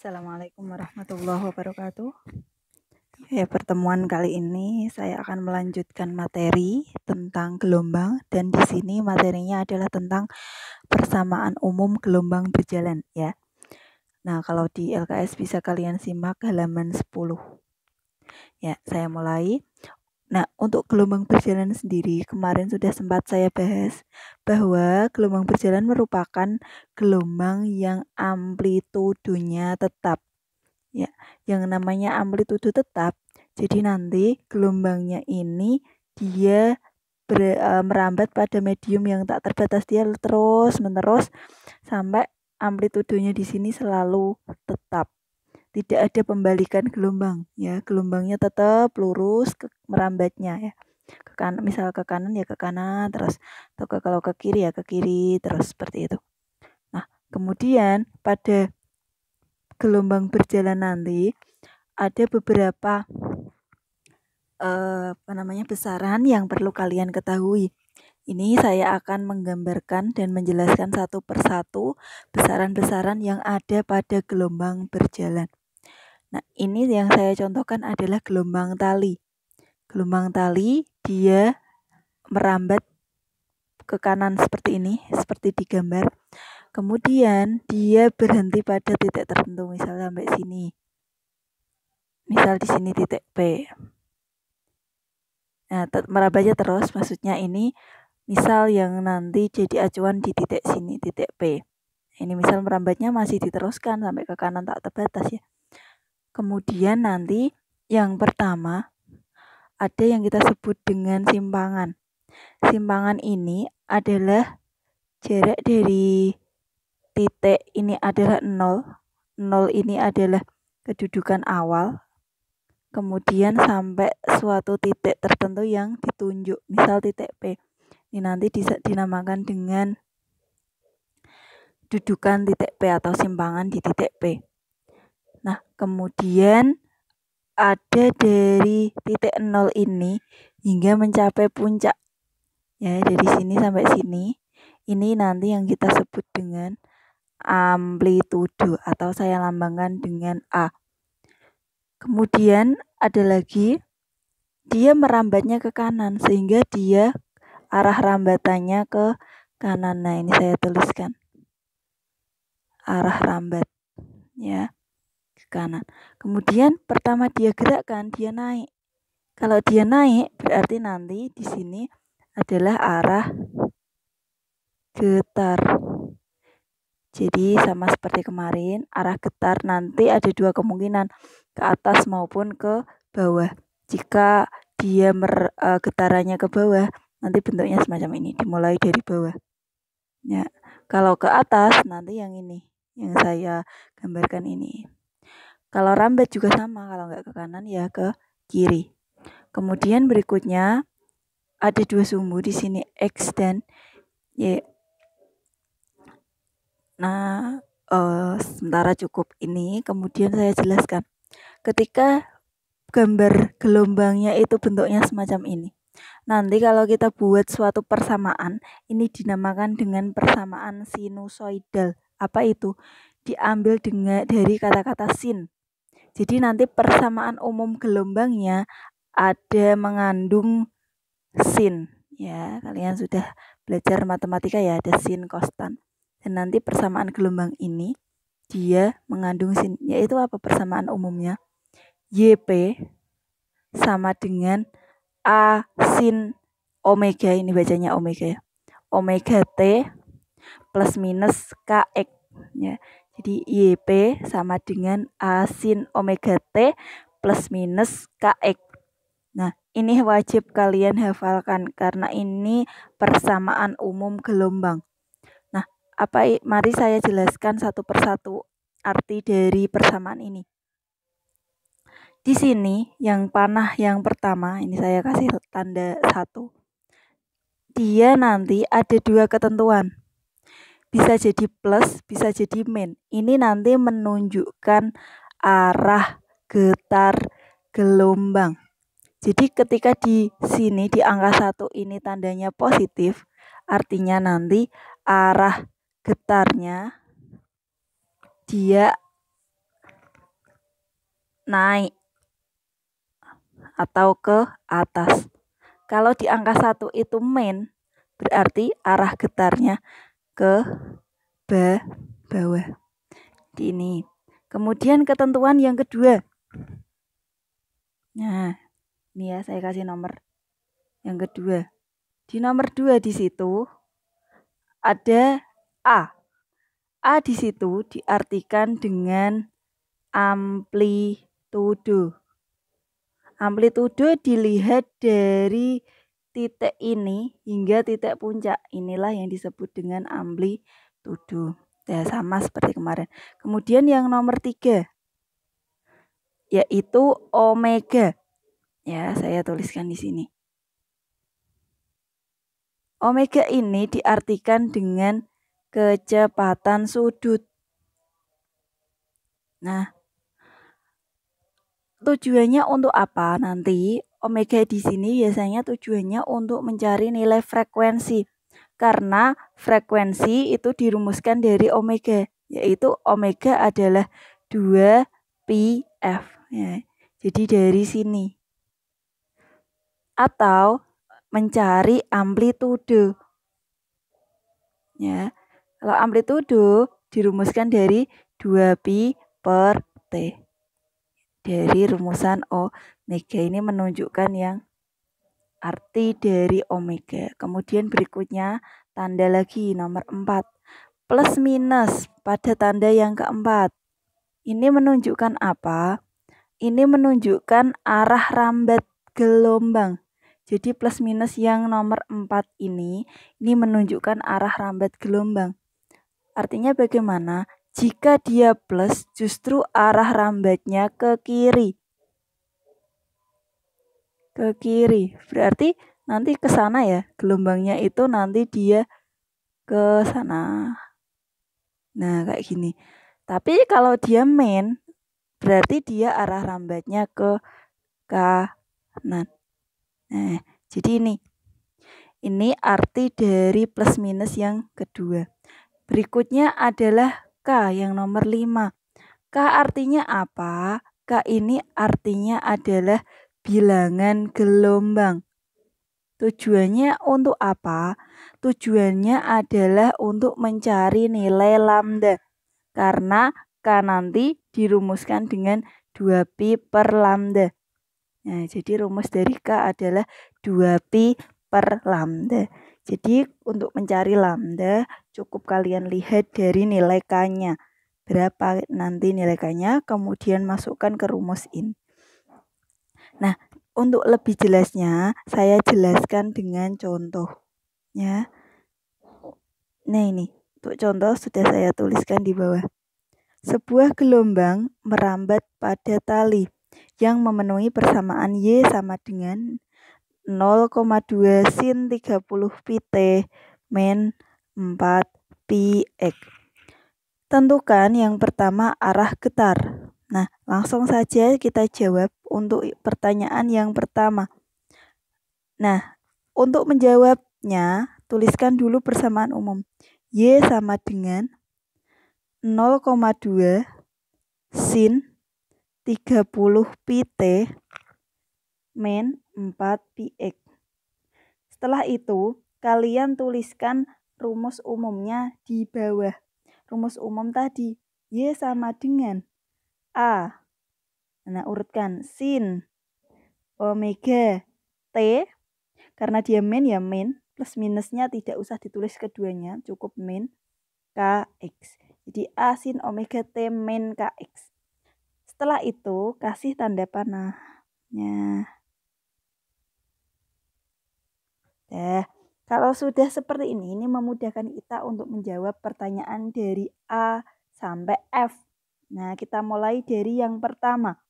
Assalamualaikum warahmatullahi wabarakatuh. Ya, pertemuan kali ini saya akan melanjutkan materi tentang gelombang dan di sini materinya adalah tentang persamaan umum gelombang berjalan ya. Nah, kalau di LKS bisa kalian simak halaman 10. Ya, saya mulai. Nah, untuk gelombang berjalan sendiri kemarin sudah sempat saya bahas bahwa gelombang berjalan merupakan gelombang yang amplitudonya tetap. Ya, yang namanya amplitudo tetap, jadi nanti gelombangnya ini dia merambat pada medium yang tak terbatas, dia terus menerus sampai amplitudonya di sini selalu tetap. Tidak ada pembalikan gelombang ya, gelombangnya tetap lurus merambatnya ya. Ke kanan, misal ke kanan ya ke kanan terus, atau kalau ke kiri ya ke kiri terus seperti itu. Nah, kemudian pada gelombang berjalan nanti ada beberapa besaran yang perlu kalian ketahui. Ini saya akan menggambarkan dan menjelaskan satu persatu besaran-besaran yang ada pada gelombang berjalan. Nah, ini yang saya contohkan adalah gelombang tali. Gelombang tali dia merambat ke kanan seperti ini, seperti di gambar. Kemudian dia berhenti pada titik tertentu, misal sampai sini. Misal di sini titik P. Nah, merambatnya terus, maksudnya ini misal yang nanti jadi acuan di titik sini, titik P. Ini misal merambatnya masih diteruskan sampai ke kanan tak terbatas ya. Kemudian nanti yang pertama ada yang kita sebut dengan simpangan. Simpangan ini adalah jarak dari titik ini adalah 0. 0 ini adalah kedudukan awal. Kemudian sampai suatu titik tertentu yang ditunjuk, misal titik P. Ini nanti dinamakan dengan dudukan titik P atau simpangan di titik P. Nah, kemudian ada dari titik 0 ini hingga mencapai puncak. Ya, dari sini sampai sini. Ini nanti yang kita sebut dengan amplitudo atau saya lambangkan dengan A. Kemudian ada lagi dia merambatnya ke kanan sehingga dia arah rambatannya ke kanan. Nah, ini saya tuliskan. Arah rambat ya ke kanan. Kemudian pertama dia gerakkan, dia naik. Kalau dia naik berarti nanti di sini adalah arah getar. Jadi sama seperti kemarin, arah getar nanti ada dua kemungkinan, ke atas maupun ke bawah. Jika dia getarannya ke bawah, nanti bentuknya semacam ini, dimulai dari bawah. Ya, kalau ke atas nanti yang ini, yang saya gambarkan ini. Kalau rambat juga sama, kalau nggak ke kanan ya ke kiri. Kemudian berikutnya ada dua sumbu di sini X dan Y. Nah, sementara cukup ini, kemudian saya jelaskan. Ketika gambar gelombangnya itu bentuknya semacam ini. Nanti kalau kita buat suatu persamaan, ini dinamakan dengan persamaan sinusoidal. Apa itu? Diambil dari kata-kata sin. Jadi nanti persamaan umum gelombangnya ada mengandung sin. Ya, kalian sudah belajar matematika ya, ada sin konstan. Dan nanti persamaan gelombang ini dia mengandung sin, yaitu apa persamaan umumnya? YP sama dengan A sin omega, ini bacanya omega ya. Omega T plus minus KX ya. Jadi YP sama dengan A sin omega T plus minus KX. Nah, ini wajib kalian hafalkan karena ini persamaan umum gelombang. Nah, mari saya jelaskan satu persatu arti dari persamaan ini. Di sini yang panah yang pertama, ini saya kasih tanda 1. Dia nanti ada dua ketentuan. Bisa jadi plus, bisa jadi min. Ini nanti menunjukkan arah getar gelombang. Jadi ketika di sini di angka 1 ini tandanya positif, artinya nanti arah getarnya dia naik atau ke atas. Kalau di angka 1 itu main, berarti arah getarnya ke bawah. Di ini. Kemudian ketentuan yang kedua. Nah, ini ya saya kasih nomor yang kedua. Di nomor 2 di situ ada A. A di situ diartikan dengan amplitudo. Amplitudo dilihat dari titik ini hingga titik puncak. Inilah yang disebut dengan amplitudo. Ya, sama seperti kemarin. Kemudian yang nomor 3 yaitu omega. Ya, saya tuliskan di sini. Omega ini diartikan dengan kecepatan sudut. Nah, tujuannya untuk apa? Nanti omega di sini biasanya tujuannya untuk mencari nilai frekuensi. Karena frekuensi itu dirumuskan dari omega, yaitu omega adalah 2πf. Ya, jadi dari sini. Atau mencari amplitudo. Ya, kalau amplitudo dirumuskan dari 2π per T. Dari rumusan omega ini menunjukkan yang arti dari omega. Kemudian berikutnya tanda lagi nomor 4. Plus minus pada tanda yang keempat. Ini menunjukkan apa? Ini menunjukkan arah rambat gelombang. Jadi plus minus yang nomor 4 ini menunjukkan arah rambat gelombang. Artinya bagaimana? Jika dia plus, justru arah rambatnya ke kiri. Ke kiri. Berarti nanti ke sana ya. Gelombangnya itu nanti dia ke sana. Nah, kayak gini. Tapi kalau dia main, berarti dia arah rambatnya ke kanan. Nah, jadi ini arti dari plus minus yang kedua. Berikutnya adalah K yang nomor 5. K artinya apa? K ini artinya adalah bilangan gelombang. Tujuannya untuk apa? Tujuannya adalah untuk mencari nilai lambda. Karena K nanti dirumuskan dengan 2π per lambda. Nah, jadi rumus dari K adalah 2π per lambda. Jadi untuk mencari lambda cukup kalian lihat dari nilai K-nya. Berapa nanti nilai K-nya, kemudian masukkan ke rumus ini. Nah, untuk lebih jelasnya saya jelaskan dengan contoh. Ya. Nah, ini untuk contoh sudah saya tuliskan di bawah. Sebuah gelombang merambat pada tali yang memenuhi persamaan Y sama dengan 0,2 sin 30 pt min 4 πx. Tentukan yang pertama arah getar. Nah, langsung saja kita jawab untuk pertanyaan yang pertama. Nah, untuk menjawabnya, tuliskan dulu persamaan umum. Y sama dengan 0,2 sin 30 pt min 4 πx. Setelah itu, kalian tuliskan rumus umumnya di bawah. Rumus umum tadi, Y sama dengan A. Nah, urutkan sin omega T. Karena dia min ya min. Plus minusnya tidak usah ditulis keduanya, cukup min Kx. Jadi A sin omega T min Kx. Setelah itu, kasih tanda panahnya. Nah, kalau sudah seperti ini memudahkan kita untuk menjawab pertanyaan dari A sampai F. Nah, kita mulai dari yang pertama.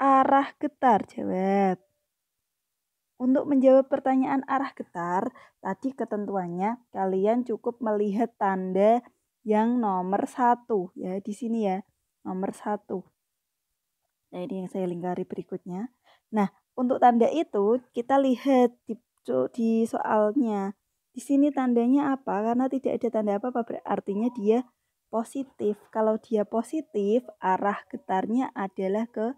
Arah getar, jawab. Untuk menjawab pertanyaan arah getar, tadi ketentuannya kalian cukup melihat tanda yang nomor 1. Ya, di sini ya, nomor 1. Nah, ini yang saya lingkari berikutnya. Nah, untuk tanda itu kita lihat di soalnya. Di sini tandanya apa? Karena tidak ada tanda apa-apa, artinya dia positif. Kalau dia positif, arah getarnya adalah ke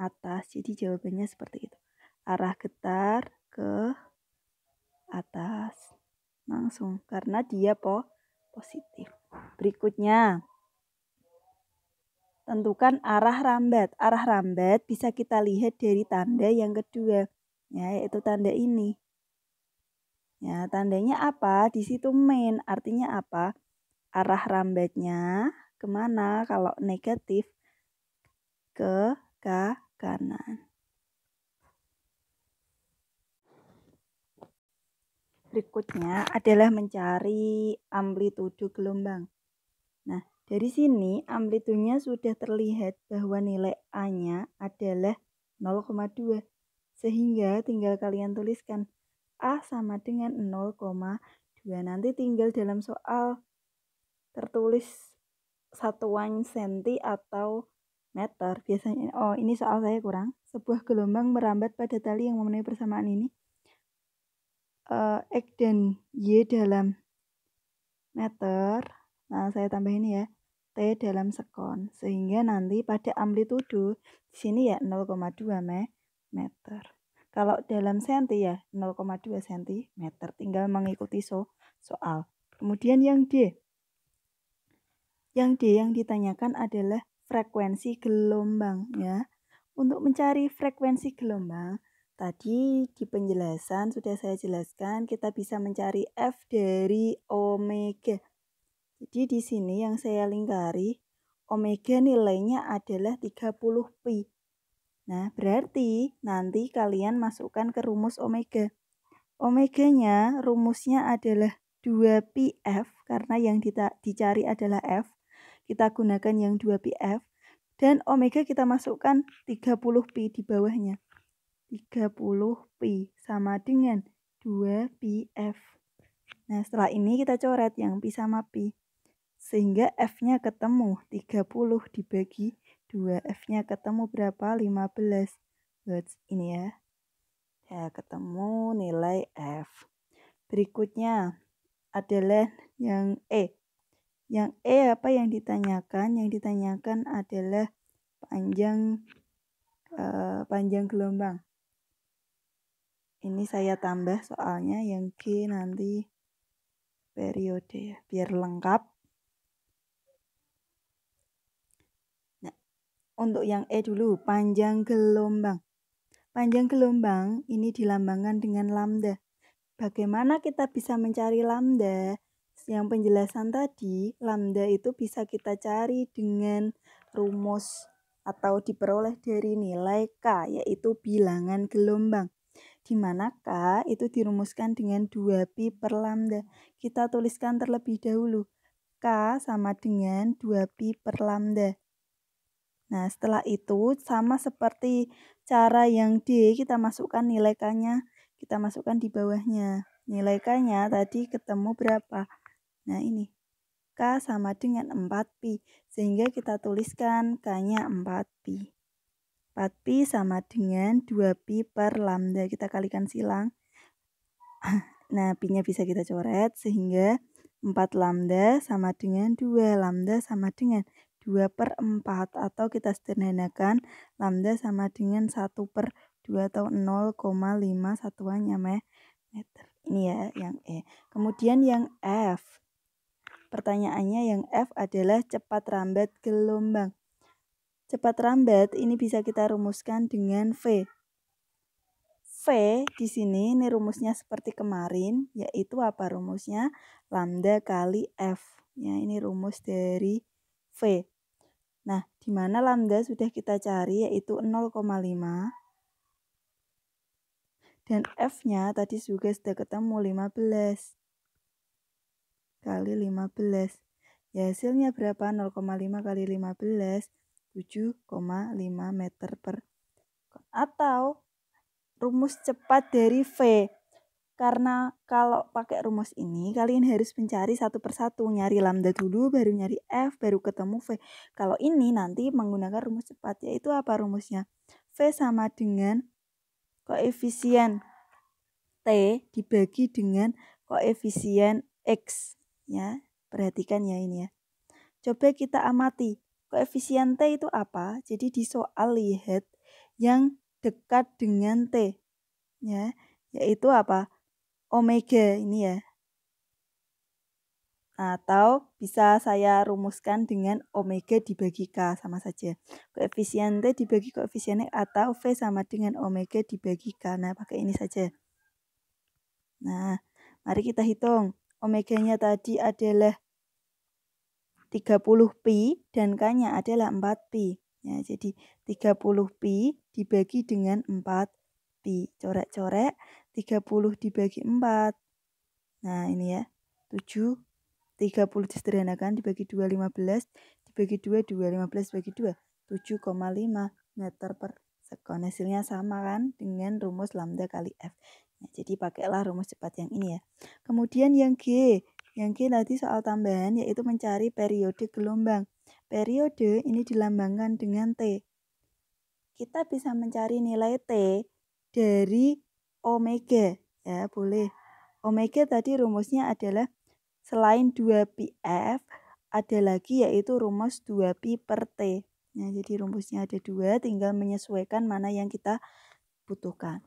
atas. Jadi jawabannya seperti itu. Arah getar ke atas. Langsung karena dia positif. Berikutnya, tentukan arah rambat. Arah rambat bisa kita lihat dari tanda yang kedua, ya, yaitu tanda ini. Ya, tandanya apa? Di situ main, artinya apa? Arah rambatnya kemana? Kalau negatif, ke kanan. Berikutnya adalah mencari amplitudo gelombang. Nah, dari sini amplitudonya sudah terlihat bahwa nilai A-nya adalah 0,2. Sehingga tinggal kalian tuliskan A sama dengan 0,2. Nanti tinggal dalam soal tertulis satuan senti atau meter. Biasanya, ini soal saya kurang. Sebuah gelombang merambat pada tali yang memenuhi persamaan ini. X dan Y dalam meter. Nah, saya tambah ini ya. T dalam sekon. Sehingga nanti pada amplitudo di sini ya 0,2 meter. Kalau dalam senti ya 0,2 cm. Tinggal mengikuti soal. Kemudian yang D. Yang D yang ditanyakan adalah frekuensi gelombang ya. Untuk mencari frekuensi gelombang, tadi di penjelasan sudah saya jelaskan kita bisa mencari F dari omega. Jadi di sini yang saya lingkari, omega nilainya adalah 30 pi. Nah, berarti nanti kalian masukkan ke rumus omega. Omeganya rumusnya adalah 2 pi F karena yang dicari adalah F. Kita gunakan yang 2 pi F. Dan omega kita masukkan 30 pi di bawahnya. 30 pi sama dengan 2 pi F. Nah, setelah ini kita coret yang pi sama pi. Sehingga F-nya ketemu 30 dibagi 2. F-nya ketemu berapa? 15 Watts. Ini ya. Ya, ketemu nilai F. Berikutnya adalah yang E. Yang E apa yang ditanyakan? Yang ditanyakan adalah panjang gelombang. Ini saya tambah soalnya yang G nanti periode ya, biar lengkap. Nah, untuk yang E dulu, panjang gelombang. Panjang gelombang ini dilambangkan dengan lambda. Bagaimana kita bisa mencari lambda? Yang penjelasan tadi, lambda itu bisa kita cari dengan rumus atau diperoleh dari nilai K, yaitu bilangan gelombang. Di mana K itu dirumuskan dengan 2 pi per lambda. Kita tuliskan terlebih dahulu. K sama dengan 2 pi per lambda. Nah, setelah itu sama seperti cara yang D, kita masukkan nilai K-nya, kita masukkan di bawahnya. Nilai K-nya tadi ketemu berapa? Nah, ini. K sama dengan 4 pi. Sehingga kita tuliskan K-nya 4 pi. 4 pi sama dengan 2 pi per lambda. Kita kalikan silang. Nah, pi-nya bisa kita coret. Sehingga 4 lambda sama dengan 2. Lambda sama dengan 2 per 4. Atau kita sederhanakan, lambda sama dengan 1 per 2 atau 0,5 satuannya meter. Ini ya yang E. Kemudian yang F. Pertanyaannya yang F adalah cepat rambat gelombang. Cepat rambat ini bisa kita rumuskan dengan V. V di sini ini rumusnya seperti kemarin, yaitu apa rumusnya? Lambda kali F. Ya, ini rumus dari V. Nah, di mana lambda sudah kita cari yaitu 0,5. Dan F-nya tadi juga sudah ketemu 15 kali 15. Ya, hasilnya berapa? 0,5 kali 15, 7,5 meter per. Atau rumus cepat dari V. Karena kalau pakai rumus ini, kalian harus mencari satu persatu. Nyari lambda dulu, baru nyari F, baru ketemu V. Kalau ini nanti menggunakan rumus cepat, yaitu apa rumusnya? V sama dengan koefisien T dibagi dengan koefisien X. Ya, perhatikan ya ini ya. Coba kita amati, koefisien T itu apa? Jadi di soal lihat yang dekat dengan T, ya, yaitu apa? Omega ini ya. Atau bisa saya rumuskan dengan omega dibagi K, sama saja. Koefisien T dibagi koefisien X atau V sama dengan omega dibagi K. Nah, pakai ini saja. Nah, mari kita hitung. Omeganya tadi adalah 30 pi dan K-nya adalah 4 pi. Ya, jadi 30 pi dibagi dengan 4 pi. Coret-coret 30 dibagi 4. Nah, ini ya. 7 30 disederhanakan dibagi 2 15 dibagi 2 2 15 bagi 2 7,5 meter per sekon. Hasilnya sama kan dengan rumus lambda kali F. Nah, jadi pakailah rumus cepat yang ini ya. Kemudian yang G. Yang G tadi soal tambahan yaitu mencari periode gelombang. Periode ini dilambangkan dengan T. Kita bisa mencari nilai T dari omega. Ya, boleh. Omega tadi rumusnya adalah selain 2πf, ada lagi yaitu rumus 2pi per T. Nah, jadi rumusnya ada 2, tinggal menyesuaikan mana yang kita butuhkan.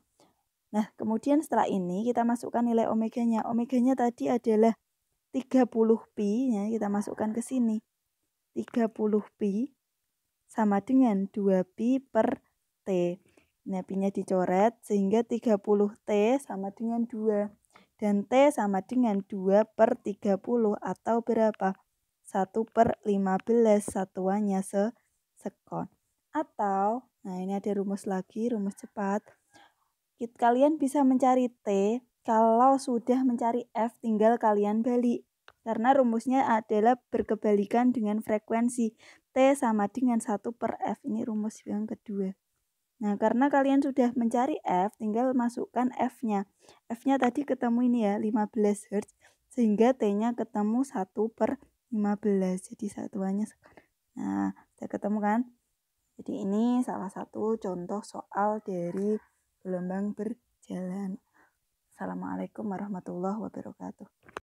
Nah, kemudian setelah ini kita masukkan nilai omeganya. Omeganya tadi adalah 30 pi, ya, kita masukkan ke sini. 30 pi sama dengan 2 pi per T. Nah, pi-nya dicoret sehingga 30 T sama dengan 2. Dan T sama dengan 2 per 30 atau berapa? 1 per 15 satuannya sekon. Atau, nah ini ada rumus lagi, rumus cepat. Kalian bisa mencari T, kalau sudah mencari F tinggal kalian balik. Karena rumusnya adalah berkebalikan dengan frekuensi. T sama dengan 1 per F, ini rumus yang kedua. Nah, karena kalian sudah mencari F, tinggal masukkan F-nya. F-nya tadi ketemu ini ya, 15 Hz. Sehingga T-nya ketemu 1 per 15. Jadi satuannya sekarang. Nah, sudah ketemu kan? Jadi ini salah satu contoh soal dari gelombang berjalan. Assalamualaikum warahmatullahi wabarakatuh.